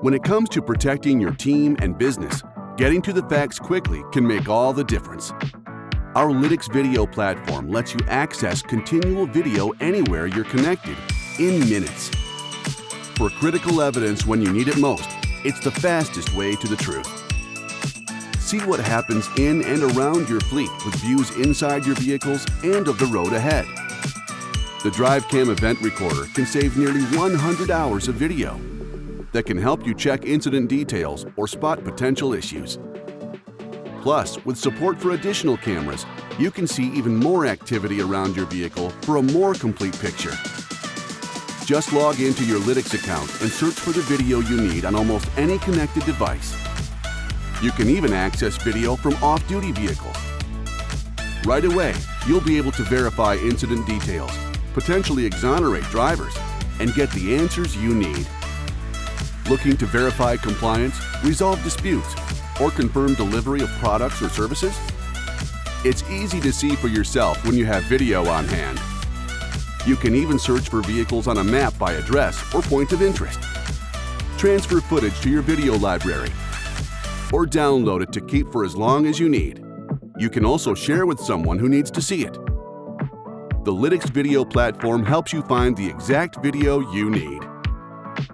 When it comes to protecting your team and business, getting to the facts quickly can make all the difference. Our Lytx Video Platform lets you access continual video anywhere you're connected in minutes. For critical evidence when you need it most, it's the fastest way to the truth. See what happens in and around your fleet with views inside your vehicles and of the road ahead. The DriveCam Event Recorder can save nearly 100 hours of video that can help you check incident details or spot potential issues. Plus, with support for additional cameras, you can see even more activity around your vehicle for a more complete picture. Just log into your Lytx account and search for the video you need on almost any connected device. You can even access video from off-duty vehicles. Right away, you'll be able to verify incident details, potentially exonerate drivers, and get the answers you need. Looking to verify compliance, resolve disputes, or confirm delivery of products or services? It's easy to see for yourself when you have video on hand. You can even search for vehicles on a map by address or point of interest. Transfer footage to your video library, or download it to keep for as long as you need. You can also share with someone who needs to see it. The Lytx Video Platform helps you find the exact video you need,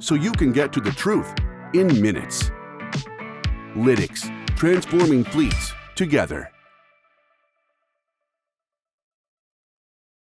so you can get to the truth in minutes. Lytx, transforming fleets together.